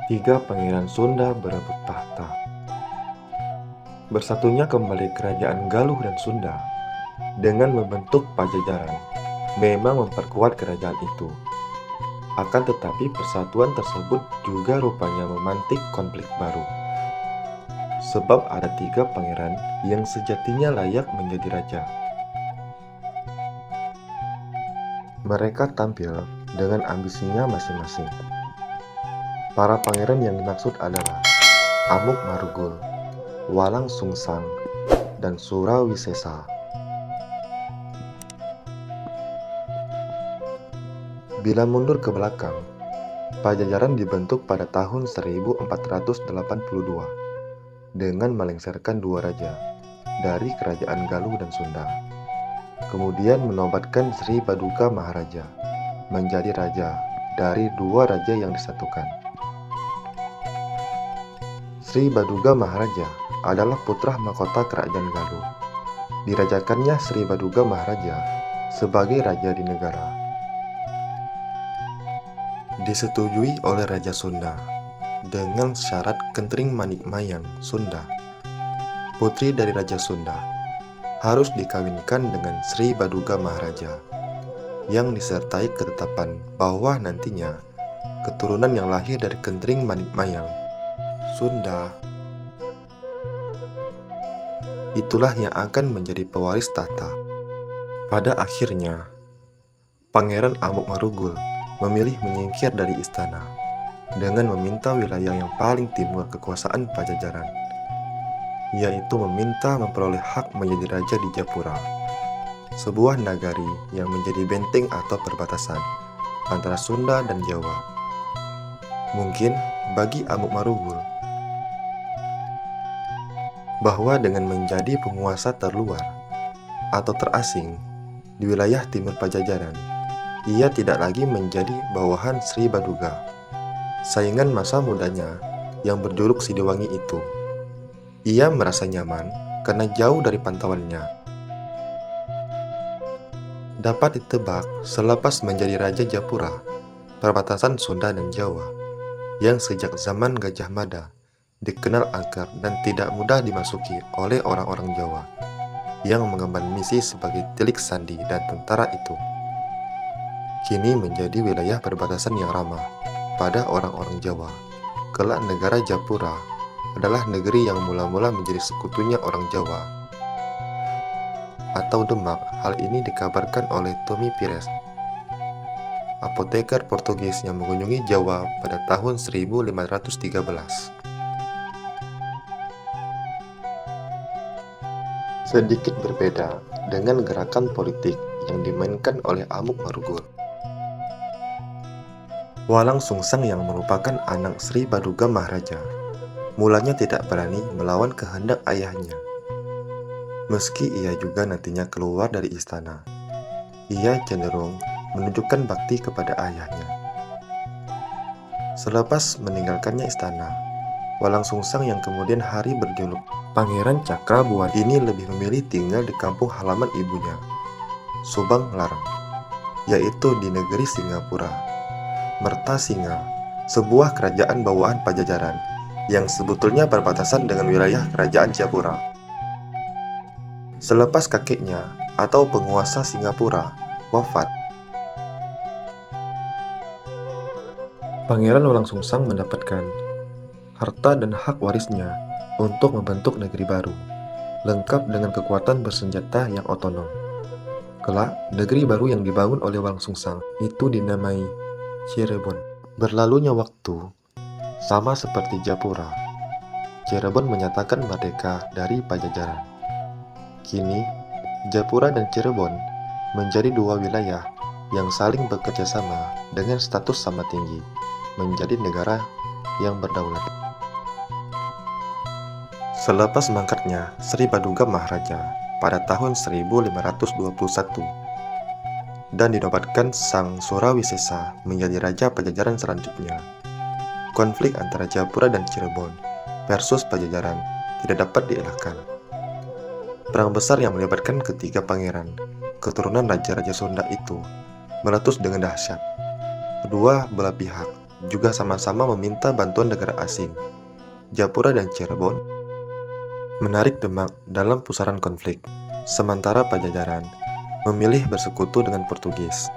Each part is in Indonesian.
Tiga pangeran Sunda berebut tahta. Bersatunya kembali kerajaan Galuh dan Sunda dengan membentuk Pajajaran memang memperkuat kerajaan itu. Akan tetapi persatuan tersebut juga rupanya memantik konflik baru. Sebab ada tiga pangeran yang sejatinya layak menjadi raja. Mereka tampil dengan ambisinya masing-masing. Para pangeran yang dimaksud adalah Amuk Marugul, Walang Sungsang, dan Surawisesa. Bila mundur ke belakang, Pajajaran dibentuk pada tahun 1482 dengan melengsarkan dua raja dari kerajaan Galuh dan Sunda. Kemudian menobatkan Sri Baduga Maharaja menjadi raja dari dua raja yang disatukan. Sri Baduga Maharaja adalah putra mahkota kerajaan Galuh. Dirajakannya Sri Baduga Maharaja sebagai raja di negara. Disetujui oleh Raja Sunda dengan syarat Kentring Manikmayang Sunda, putri dari Raja Sunda, harus dikawinkan dengan Sri Baduga Maharaja yang disertai ketetapan bahwa nantinya keturunan yang lahir dari Kentring Manikmayang Sunda itulah yang akan menjadi pewaris tahta. Pada akhirnya, Pangeran Amuk Marugul memilih menyingkir dari istana dengan meminta wilayah yang paling timur kekuasaan Pajajaran, yaitu meminta memperoleh hak menjadi raja di Japura, sebuah nagari yang menjadi benteng atau perbatasan antara Sunda dan Jawa. Mungkin bagi Amuk Marugul bahwa dengan menjadi penguasa terluar atau terasing di wilayah timur Pajajaran, ia tidak lagi menjadi bawahan Sri Baduga, saingan masa mudanya yang berjuluk Sidiwangi itu. Ia merasa nyaman karena jauh dari pantauannya. Dapat ditebak selepas menjadi Raja Japura, perbatasan Sunda dan Jawa, yang sejak zaman Gajah Mada dikenal angker dan tidak mudah dimasuki oleh orang-orang Jawa yang mengemban misi sebagai Tilik Sandi dan tentara itu. Kini menjadi wilayah perbatasan yang ramah pada orang-orang Jawa. Kelak negara Japura adalah negeri yang mula-mula menjadi sekutunya orang Jawa atau Demak. Hal ini dikabarkan oleh Tommy Pires, apoteker Portugis yang mengunjungi Jawa pada tahun 1513. Sedikit berbeda dengan gerakan politik yang dimainkan oleh Amuk Marugul. Walang Sungsang yang merupakan anak Sri Baduga Maharaja mulanya tidak berani melawan kehendak ayahnya. Meski ia juga nantinya keluar dari istana, ia cenderung menunjukkan bakti kepada ayahnya. Selepas meninggalkannya istana, Walang Sungsang yang kemudian hari berjuluk Pangeran Cakrabuana ini lebih memilih tinggal di kampung halaman ibunya, Subang Larang, yaitu di negeri Singapura, Mertasinga, sebuah kerajaan bawahan Pajajaran yang sebetulnya berbatasan dengan wilayah kerajaan Japura. Selepas kakeknya atau penguasa Singapura wafat, Pangeran Walang Sungsang mendapatkan harta dan hak warisnya untuk membentuk negeri baru, lengkap dengan kekuatan bersenjata yang otonom. Kelak, negeri baru yang dibangun oleh Walang Sungsang itu dinamai Cirebon. Berlalunya waktu, sama seperti Japura, Cirebon menyatakan merdeka dari Pajajaran. Kini, Japura dan Cirebon menjadi dua wilayah yang saling bekerja sama dengan status sama tinggi, menjadi negara yang berdaulat. Selepas mangkatnya Sri Baduga Maharaja pada tahun 1521 dan dinobatkan Sang Surawisesa menjadi Raja Pajajaran selanjutnya, konflik antara Japura dan Cirebon versus Pajajaran tidak dapat dielakkan. Perang besar yang melibatkan ketiga pangeran keturunan Raja-Raja Sunda itu meletus dengan dahsyat. Kedua belah pihak juga sama-sama meminta bantuan negara asing, Japura dan Cirebon, menarik Demak dalam pusaran konflik, sementara Pajajaran memilih bersekutu dengan Portugis.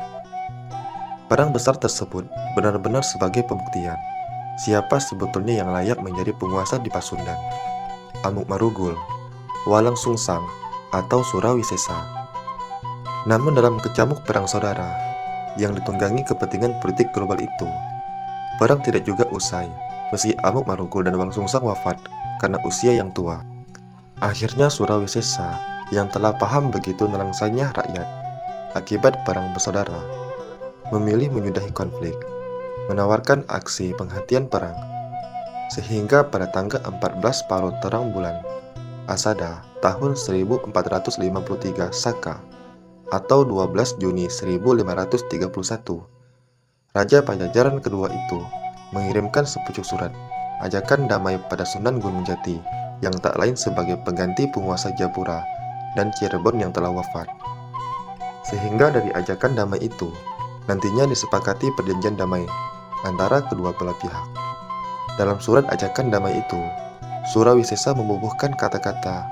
Perang besar tersebut benar-benar sebagai pembuktian siapa sebetulnya yang layak menjadi penguasa di Pasundan, Amukmarugul, Walang Sungsang, atau Surawisesa. Namun dalam kecamuk perang saudara yang ditunggangi kepentingan politik global itu, perang tidak juga usai meski Amukmarugul dan Walang Sungsang wafat karena usia yang tua. Akhirnya Surawisesa yang telah paham begitu nelangsanya rakyat akibat perang bersaudara memilih menyudahi konflik, menawarkan aksi penghentian perang, sehingga pada tanggal 14 Paro terang bulan Asada tahun 1453 Saka atau 12 Juni 1531, Raja Pajajaran kedua itu mengirimkan sepucuk surat ajakan damai pada Sunan Gunung Jati yang tak lain sebagai pengganti penguasa Japura dan Cirebon yang telah wafat. Sehingga dari ajakan damai itu nantinya disepakati perjanjian damai antara kedua belah pihak. Dalam surat ajakan damai itu, Surawisesa membubuhkan kata-kata,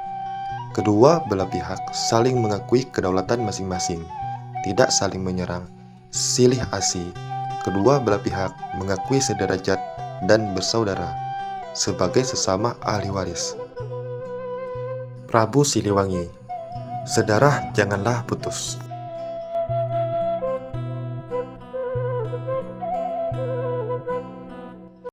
kedua belah pihak saling mengakui kedaulatan masing-masing, tidak saling menyerang, silih asi, kedua belah pihak mengakui sederajat dan bersaudara sebagai sesama ahli waris. Prabu Siliwangi, sedarah janganlah putus.